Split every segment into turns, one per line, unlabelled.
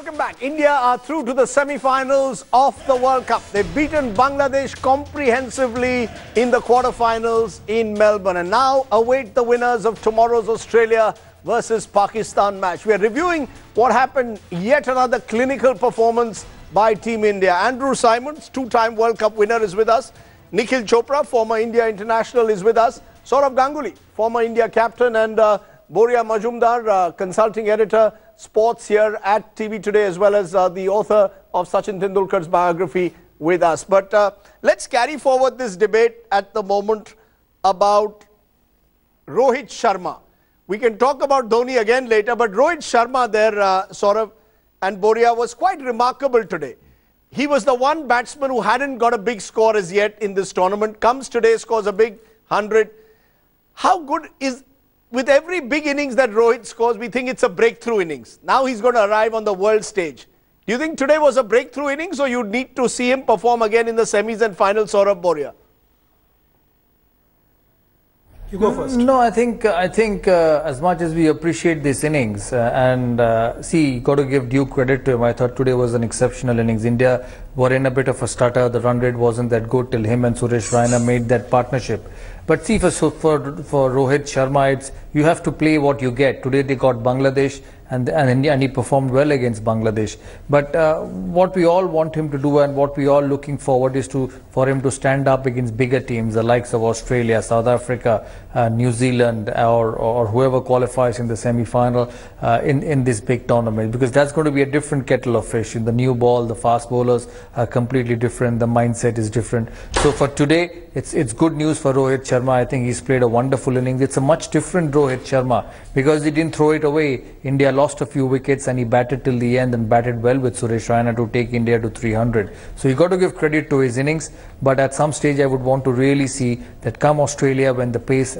Welcome back. India are through to the semi-finals of the World Cup. They've beaten Bangladesh comprehensively in the quarter-finals in Melbourne and now await the winners of tomorrow's Australia versus Pakistan match. We are reviewing what happened, yet another clinical performance by Team India. Andrew Symonds, two-time World Cup winner, is with us. Nikhil Chopra, former India international, is with us. Saurav Ganguly, former India captain, and Boria Majumdar, consulting editor, sports here at TV Today, as well as the author of Sachin Tendulkar's biography, with us. But let's carry forward this debate at the moment about Rohit Sharma. We can talk about Dhoni again later, but Rohit Sharma there, Saurav and Boria, was quite remarkable today. He was the one batsman who hadn't got a big score as yet in this tournament. Comes today, scores a big 100. How good is... With every big innings that Rohit scores, we think it's a breakthrough innings. Now he's going to arrive on the world stage. Do you think today was a breakthrough innings, or you need to see him perform again in the semis and finals, Saurav, Boria?
You go first.
No, I think as much as we appreciate this innings see, got to give due credit to him. I thought today was an exceptional innings. India were in a bit of a stutter. The run rate wasn't that good till him and Suresh Raina made that partnership. But see, for Rohit Sharma, it's you have to play what you get. Today they got Bangladesh and he performed well against Bangladesh. But what we all want him to do and what we all looking forward is for him to stand up against bigger teams, the likes of Australia, South Africa, New Zealand, or whoever qualifies in the semi-final in this big tournament, because that's going to be a different kettle of fish. In the new ball, the fast bowlers are completely different. The mindset is different. So for today, it's good news for Rohit Sharma. I think he's played a wonderful innings. It's a much different Rohit Sharma because he didn't throw it away. India lost a few wickets and he batted till the end and batted well with Suresh Raina to take India to 300. So you got to give credit to his innings. But at some stage, I would want to really see that come Australia, when the pace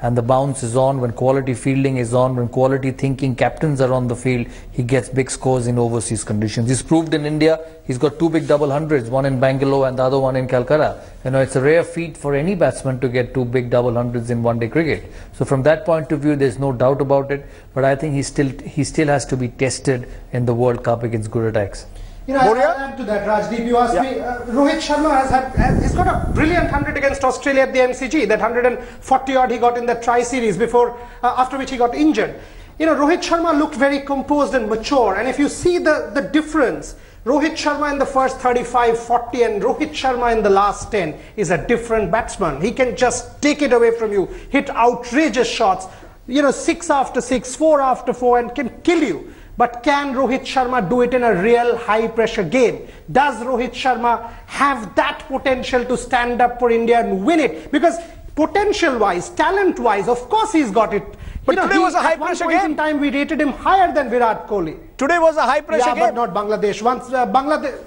and the bounce is on, when quality fielding is on, when quality thinking captains are on the field, he gets big scores in overseas conditions. He's proved in India. He's got two big double hundreds, one in Bangalore and the other one in Calcutta. You know, it's a rare feat for any batsman to get two big double hundreds in one-day cricket. So from that point of view, there's no doubt about it. But I think he still has to be tested in the World Cup against good attacks.
You know, I'll add to that, Rajdeep. You asked me, Rohit Sharma he's got a brilliant 100 against Australia at the MCG. That 140 odd he got in the tri-series before, after which he got injured. You know, Rohit Sharma looked very composed and mature. And if you see the difference, Rohit Sharma in the first 35, 40 and Rohit Sharma in the last 10 is a different batsman. He can just take it away from you, hit outrageous shots, you know, 6 after 6, 4 after 4, and can kill you. But can Rohit Sharma do it in a real high-pressure game? Does Rohit Sharma have that potential to stand up for India and win it? Because potential-wise, talent-wise, of course he's got it.
But today was a high-pressure game.
At one point in time, we rated him higher than Virat Kohli.
Today was a high-pressure game.
Yeah, but not Bangladesh. Once Bangladesh...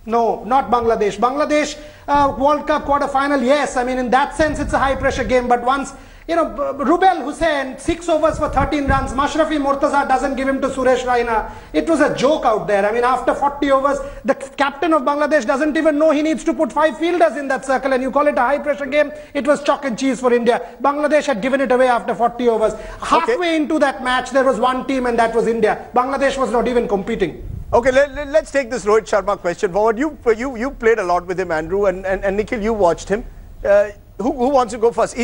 No, not Bangladesh. Bangladesh World Cup quarter-final, yes. I mean, in that sense, it's a high-pressure game. But once... You know, Rubel Hussain, 6 overs for 13 runs. Mashrafi Mortaza doesn't give him to Suresh Raina. It was a joke out there. I mean, after 40 overs, the captain of Bangladesh doesn't even know he needs to put 5 fielders in that circle. And you call it a high-pressure game? It was chalk and cheese for India. Bangladesh had given it away after 40 overs. Halfway into that match, there was one team and that was India. Bangladesh was not even competing.
Okay, let's take this Rohit Sharma question forward. You played a lot with him, Andrew, and Nikhil, you watched him. Who wants to go first?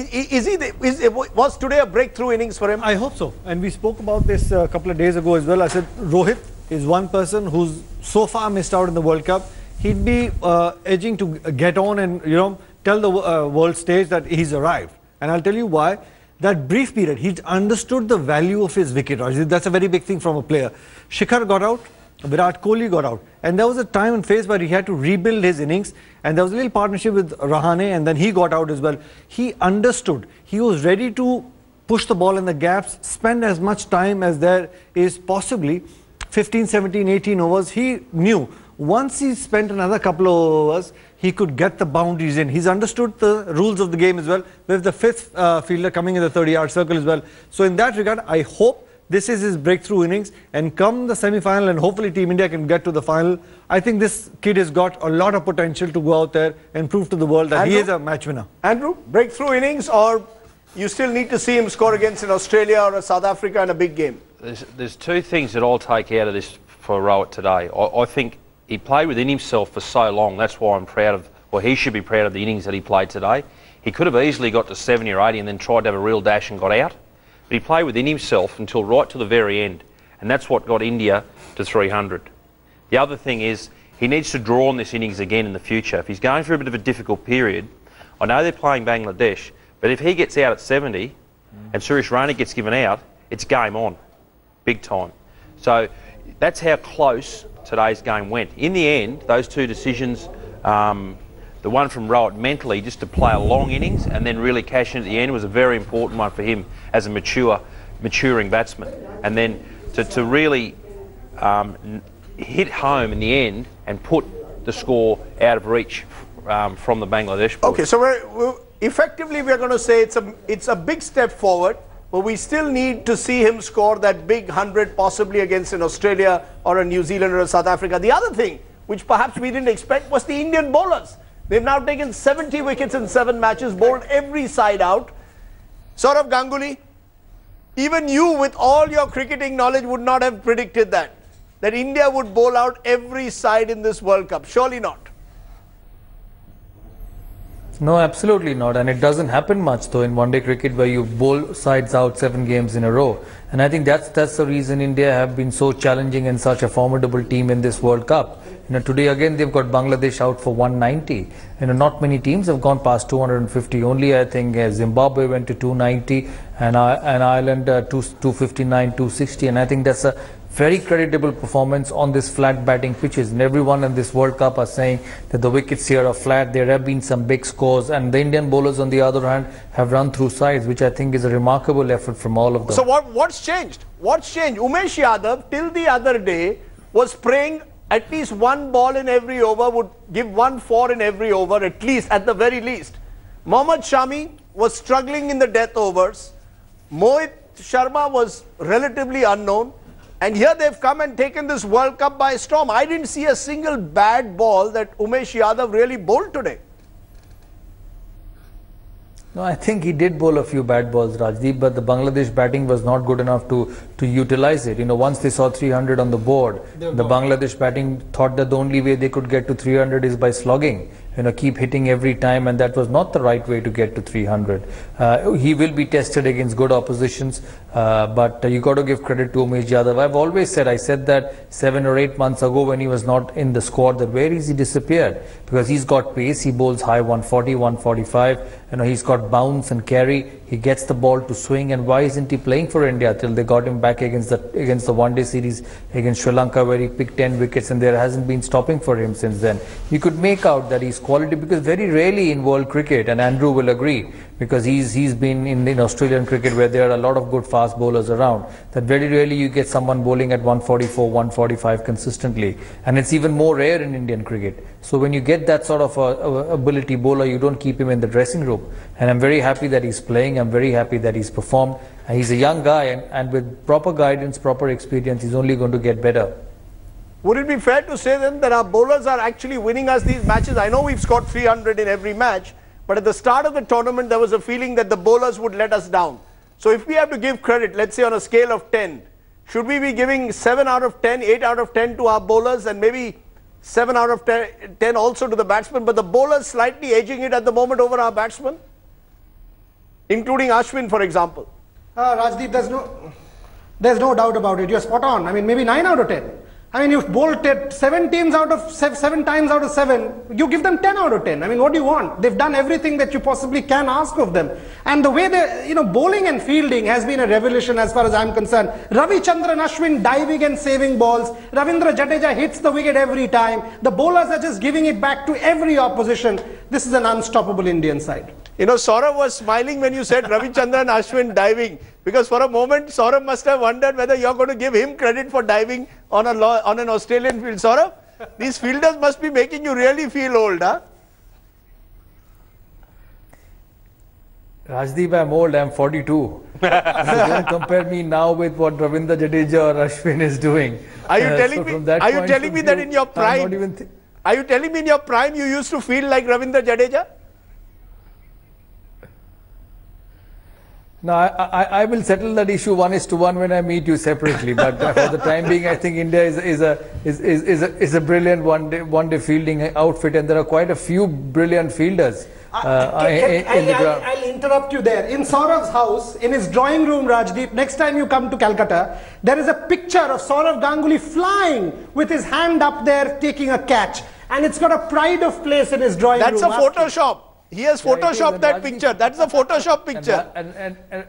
Was today a breakthrough innings for him?
I hope so. And we spoke about this a couple of days ago as well. I said Rohit is one person who's so far missed out in the World Cup. He'd be edging to get on and, you know, tell the world stage that he's arrived. And I'll tell you why. That brief period, he understood the value of his wicket. That's a very big thing from a player. Shikhar got out. Virat Kohli got out, and there was a time and phase where he had to rebuild his innings, and there was a little partnership with Rahane, and then he got out as well. He understood. He was ready to push the ball in the gaps, spend as much time as there is possibly, 15, 17, 18 overs. He knew once he spent another couple of overs, he could get the boundaries in. He's understood the rules of the game as well, with the 5th fielder coming in the 30-yard circle as well. So in that regard, I hope this is his breakthrough innings, and come the semi-final and hopefully Team India can get to the final. I think this kid has got a lot of potential to go out there and prove to the world that he is a match winner.
Andrew, breakthrough innings, or you still need to see him score against an Australia or a South Africa in a big game?
There's two things that I'll take out of this for Rohit today. I think he played within himself for so long. That's why I'm proud of, well, he should be proud of the innings that he played today. He could have easily got to 70 or 80 and then tried to have a real dash and got out. But he played within himself until right to the very end. And that's what got India to 300. The other thing is, he needs to draw on this innings again in the future. If he's going through a bit of a difficult period, I know they're playing Bangladesh, but if he gets out at 70 and Suresh Raina gets given out, it's game on, big time. So that's how close today's game went. In the end, those two decisions, the one from Rohit mentally just to play a long innings and then really cash in at the end was a very important one for him as a maturing batsman. And then to really hit home in the end and put the score out of reach from the Bangladesh boys.
Okay, so we're effectively we're going to say it's a big step forward, but we still need to see him score that big 100 possibly against an Australia or a New Zealand or a South Africa. The other thing, which perhaps we didn't expect, was the Indian bowlers. They've now taken 70 wickets in 7 matches, bowled every side out. Sourav Ganguly, even you with all your cricketing knowledge would not have predicted that India would bowl out every side in this World Cup. Surely not.
No, absolutely not. And it doesn't happen much though in one-day cricket where you bowl sides out 7 games in a row. And I think that's the reason India have been so challenging and such a formidable team in this World Cup. Today again they've got Bangladesh out for 190. Not many teams have gone past 250. Only I think Zimbabwe went to 290 and Ireland 259, 260. And I think that's a very creditable performance on this flat batting pitches, and everyone in this World Cup are saying that the wickets here are flat. There have been some big scores, and the Indian bowlers on the other hand have run through sides, which I think is a remarkable effort from all of them.
So what's changed? What's changed? Umesh Yadav till the other day was praying at least 1 ball in every over, would give 1 4 in every over at least, at the very least. Mohammad Shami was struggling in the death overs. Mohit Sharma was relatively unknown. And here they've come and taken this World Cup by storm. I didn't see a single bad ball that Umesh Yadav really bowled today.
No, I think he did bowl a few bad balls, Rajdeep, but the Bangladesh batting was not good enough to utilize it. Once they saw 300 on the board, the Bangladesh batting thought that the only way they could get to 300 is by slogging. Keep hitting every time, and that was not the right way to get to 300. He will be tested against good oppositions, but you got to give credit to Umesh Yadav. I said that 7 or 8 months ago when he was not in the squad, that where is he disappeared? Because he's got pace, he bowls high 140, 145, he's got bounce and carry, he gets the ball to swing, and why isn't he playing for India till they got him back against the one-day series against Sri Lanka where he picked 10 wickets and there hasn't been stopping for him since then. You could make out that he's quality, because very rarely in world cricket, and Andrew will agree, because he's been in Australian cricket where there are a lot of good fast bowlers around, that very rarely you get someone bowling at 144, 145 consistently, and it's even more rare in Indian cricket. So when you get that sort of ability bowler, you don't keep him in the dressing room, and I'm very happy that he's playing. I'm very happy that he's performed. He's a young guy, and with proper guidance, proper experience, he's only going to get better.
Would it be fair to say then that our bowlers are actually winning us these matches? I know we've scored 300 in every match, but at the start of the tournament, there was a feeling that the bowlers would let us down. So if we have to give credit, let's say on a scale of 10, should we be giving 7 out of 10, 8 out of 10 to our bowlers, and maybe 7 out of 10 also to the batsmen, but the bowlers slightly edging it at the moment over our batsmen, including Ashwin, for example?
Rajdeep, there's no doubt about it. You're spot on. I mean, maybe 9 out of 10. I mean, you've bowled 7 times out of 7, you give them 10 out of 10. I mean, what do you want? They've done everything that you possibly can ask of them. And the way they, bowling and fielding has been a revolution as far as I'm concerned. Ravichandran Ashwin diving and saving balls. Ravindra Jadeja hits the wicket every time. The bowlers are just giving it back to every opposition. This is an unstoppable Indian side.
Saurav was smiling when you said Ravichandran Ashwin diving, because for a moment Saurav must have wondered whether you're going to give him credit for diving on an Australian field. Saurav, these fielders must be making you really feel old, huh?
Rajdeep, I'm old, I'm 42. So don't compare me now with what Ravindra Jadeja or Ashwin is doing.
Are you telling me that in your prime, are you telling me in your prime you used to feel like Ravindra Jadeja?
No, I will settle that issue 1:1 when I meet you separately. But for the time being, I think India is a brilliant one-day fielding outfit, and there are quite a few brilliant fielders in the ground.
I'll interrupt you there. In Saurav's house, in his drawing room, Rajdeep, next time you come to Calcutta, there is a picture of Saurav Ganguly flying with his hand up there taking a catch, and it's got a pride of place in his drawing room.
That's a Photoshop. He has photoshopped that picture. That's a Photoshop picture.
And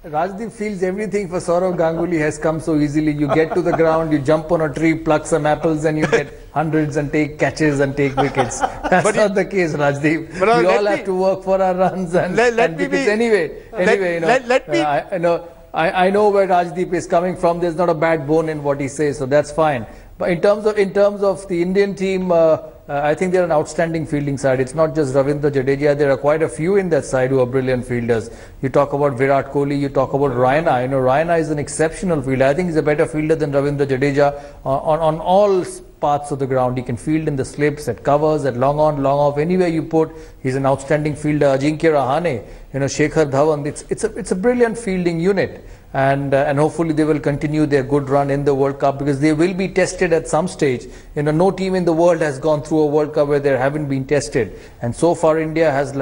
Rajdeep feels everything for Saurav Ganguly has come so easily. You get to the ground, you jump on a tree, pluck some apples, and you get hundreds and take catches and take wickets. That's not the case, Rajdeep. We all have to work for our runs and wickets anyway. I know where Rajdeep is coming from. There's not a bad bone in what he says, so that's fine. But in terms of the Indian team, I think they're an outstanding fielding side. It's not just Ravindra Jadeja. There are quite a few in that side who are brilliant fielders. You talk about Virat Kohli, you talk about Raina. You know, Raina is an exceptional fielder. I think he's a better fielder than Ravindra Jadeja on all parts of the ground. He can field in the slips, at covers, at long on, long off, anywhere you put. He's an outstanding fielder. Ajinkya Rahane, you know, Shekhar Dhawan. It's a brilliant fielding unit. And hopefully they will continue their good run in the World Cup, because they will be tested at some stage. You know, no team in the world has gone through a World Cup where they haven't been tested. And so far India has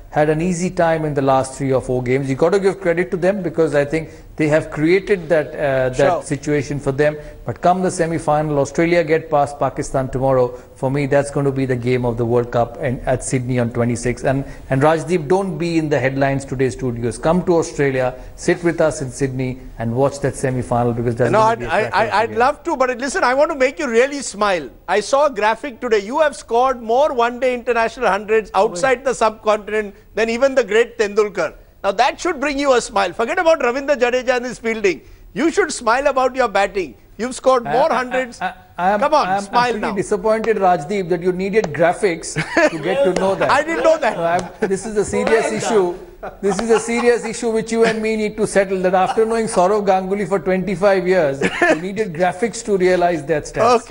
had an easy time in the last 3 or 4 games. You got to give credit to them, because I think they have created that situation for them. But come the semi-final, Australia get past Pakistan tomorrow. For me, that's going to be the game of the World Cup at Sydney on 26. And Rajdeep, don't be in the headlines today studios. Come to Australia, sit with us in Sydney and watch that semi-final, because that's
I'd love to, but listen, I want to make you really smile. I saw a graphic today. You have scored more one-day international hundreds outside the subcontinent than even the great Tendulkar. Now that should bring you a smile. Forget about Ravindra Jadeja and his fielding. You should smile about your batting. You've scored more hundreds. Come on, smile now.
I'm disappointed, Rajdeep, that you needed graphics to get to know that.
I didn't know that.
This is a serious issue. This is a serious issue which you and me need to settle, that after knowing Saurav Ganguly for 25 years, you needed graphics to realize that stats.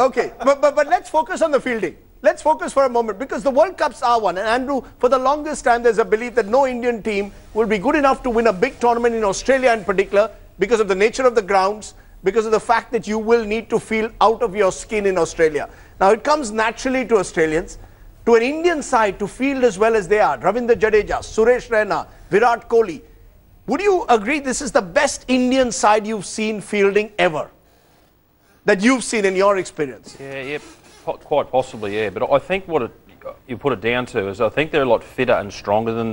Okay. But let's focus on the fielding. Let's focus for a moment, because the World Cups are won. And Andrew, for the longest time, there's a belief that no Indian team will be good enough to win a big tournament in Australia in particular, because of the nature of the grounds, because of the fact that you will need to feel out of your skin in Australia. Now, it comes naturally to Australians, to an Indian side to field as well as they are. Ravindra Jadeja, Suresh Raina, Virat Kohli. Would you agree this is the best Indian side you've seen fielding ever? That you've seen in your experience?
Yeah, quite possibly, yeah. But I think what you put it down to is I think they're a lot fitter and stronger than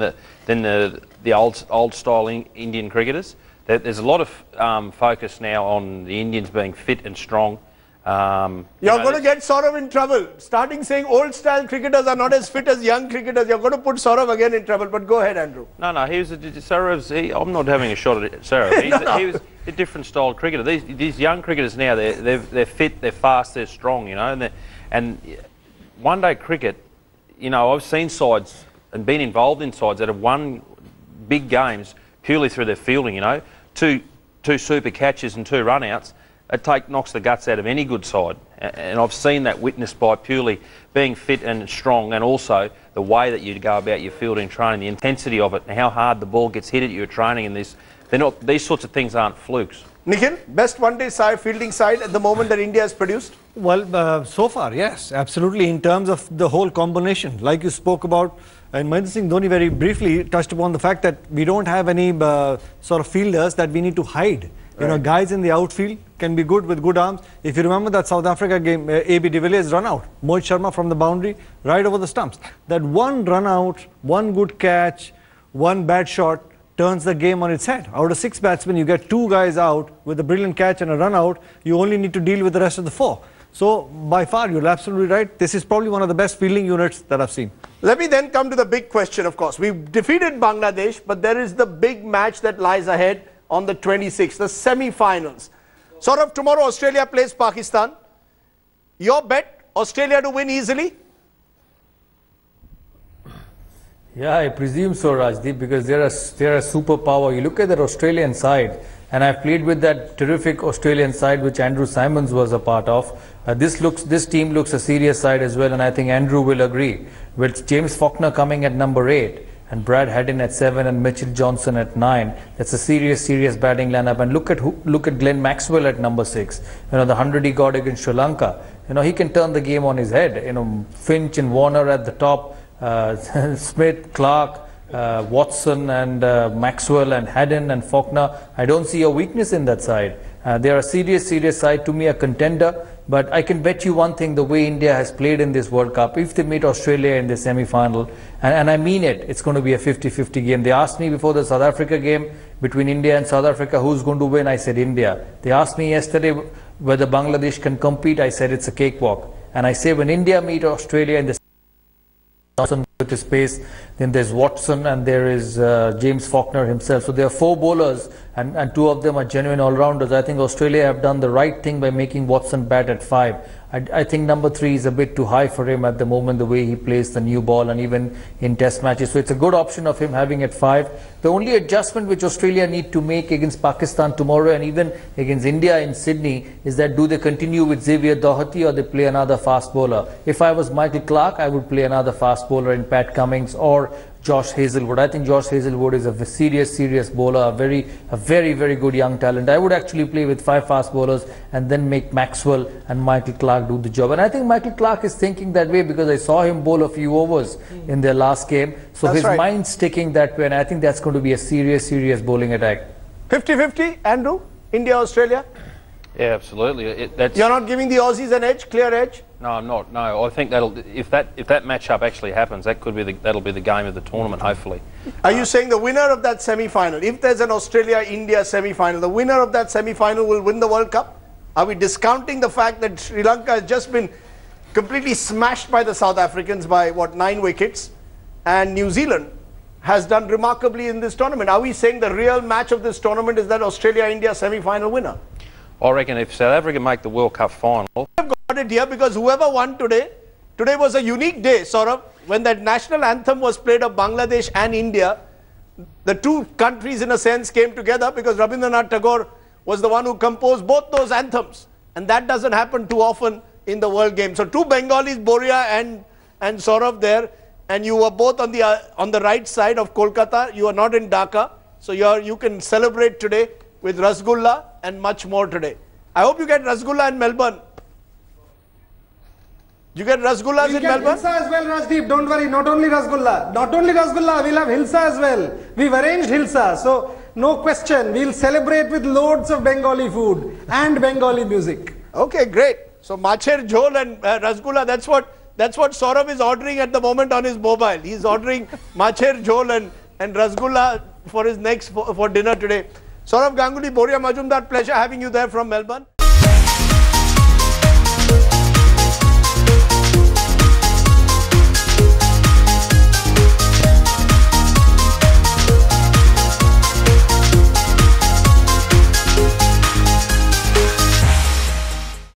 the old style Indian cricketers. There's a lot of focus now on the Indians being fit and strong.
You're going to get Saurav in trouble. Starting saying old style cricketers are not as fit as young cricketers. You're going to put Saurav again in trouble. But go ahead, Andrew.
No, I'm not having a shot at Saurav. He was a different style cricketer. These young cricketers now, they're fit, they're fast, they're strong, you know. And one-day cricket, you know, I've seen sides and been involved in sides that have won big games purely through their fielding, you know. Two super catches and 2 run-outs. It knocks the guts out of any good side. And I've seen that witnessed by purely being fit and strong, and also the way that you go about your fielding training, the intensity of it, and how hard the ball gets hit at your training. And these sorts of things aren't flukes.
Nikhil, best one-day side, fielding side at the moment that India has produced?
Well, so far, yes, absolutely. In terms of the whole combination, like you spoke about, and Mahendra Singh Dhoni very briefly touched upon the fact that we don't have any sort of fielders that we need to hide. You know, guys in the outfield can be good with good arms. If you remember that South Africa game, A.B. de Villiers run out, Mohit Sharma from the boundary, right over the stumps. That one run out, one good catch, one bad shot turns the game on its head. Out of 6 batsmen, you get 2 guys out with a brilliant catch and a run out. You only need to deal with the rest of the 4. So, by far, you're absolutely right. This is probably one of the best fielding units that I've seen.
Let me then come to the big question, of course. We've defeated Bangladesh, but there is the big match that lies ahead on the 26th, the semi-finals. Saurav, tomorrow Australia plays Pakistan. Your bet, Australia to win easily?
Yeah, I presume so, Rajdeep, because they're a superpower. You look at that Australian side, and I've played with that terrific Australian side which Andrew Symonds was a part of. This team looks a serious side as well, and I think Andrew will agree. With James Faulkner coming at number 8, and Brad Haddin at 7 and Mitchell Johnson at 9. That's a serious batting lineup. And look at Glenn Maxwell at number 6. The 100 he got against Sri Lanka. He can turn the game on his head. Finch and Warner at the top, Smith, Clark, Watson and Maxwell and Haddin and Faulkner. I don't see a weakness in that side. They are a serious side, to me a contender. But I can bet you one thing, the way India has played in this World Cup, if they meet Australia in the semi-final, and I mean it, it's going to be a 50-50 game. They asked me before the South Africa game, between India and South Africa, who's going to win? I said India. They asked me yesterday whether Bangladesh can compete. I said it's a cakewalk. And I say when India meet Australia in the with his pace, then there's Watson and there is James Faulkner himself. So there are 4 bowlers and 2 of them are genuine all-rounders. I think Australia have done the right thing by making Watson bat at 5. I think number 3 is a bit too high for him at the moment, the way he plays the new ball and even in test matches. So it's a good option of him having at 5. The only adjustment which Australia need to make against Pakistan tomorrow and even against India in Sydney is that do they continue with Xavier Doherty or they play another fast bowler? If I was Michael Clarke, I would play another fast bowler in Pat Cummins or Josh Hazlewood. I think Josh Hazlewood is a serious bowler, a very good young talent. I would actually play with 5 fast bowlers and then make Maxwell and Michael Clarke do the job. And I think Michael Clarke is thinking that way because I saw him bowl a few overs in their last game. So
That's
his
right.
mind's sticking that way, and I think that's going to be a serious bowling attack.
50-50, Andrew? India, Australia?
Yeah, absolutely.
You're not giving the Aussies an edge, clear edge?
No, I'm not. No, I think if that matchup actually happens, that'll be the game of the tournament. Hopefully.
Are you saying the winner of that semi-final, if there's an Australia-India semi-final, the winner of that semi-final will win the World Cup? Are we discounting the fact that Sri Lanka has just been completely smashed by the South Africans by, what, 9 wickets? And New Zealand has done remarkably in this tournament. Are we saying the real match of this tournament is that Australia-India semi-final winner?
I reckon if South Africa make the World Cup final,
I've got it here because whoever won today was a unique day, Saurabh, when that national anthem was played of Bangladesh and India. The 2 countries in a sense came together because Rabindranath Tagore was the one who composed both those anthems, and that doesn't happen too often in the world game. So 2 Bengalis, Boria and Saurabh there, and you were both on the right side of Kolkata. You are not in Dhaka, so you can celebrate today with Rasgulla and much more today. I hope you get Rasgulla in Melbourne. You get Rasgullas in Melbourne?
Hilsa as well, Rajdeep. Don't worry, not only Rasgulla, we'll have Hilsa as well. We've arranged Hilsa, so no question. We'll celebrate with loads of Bengali food and Bengali music.
Okay, great. So Macher Jhol and Rasgulla, that's what Saurabh is ordering at the moment on his mobile. He's ordering Macher Jhol and Rasgulla for his for dinner today. Saurabh Ganguly, Boria Majumdar, pleasure having you there from Melbourne.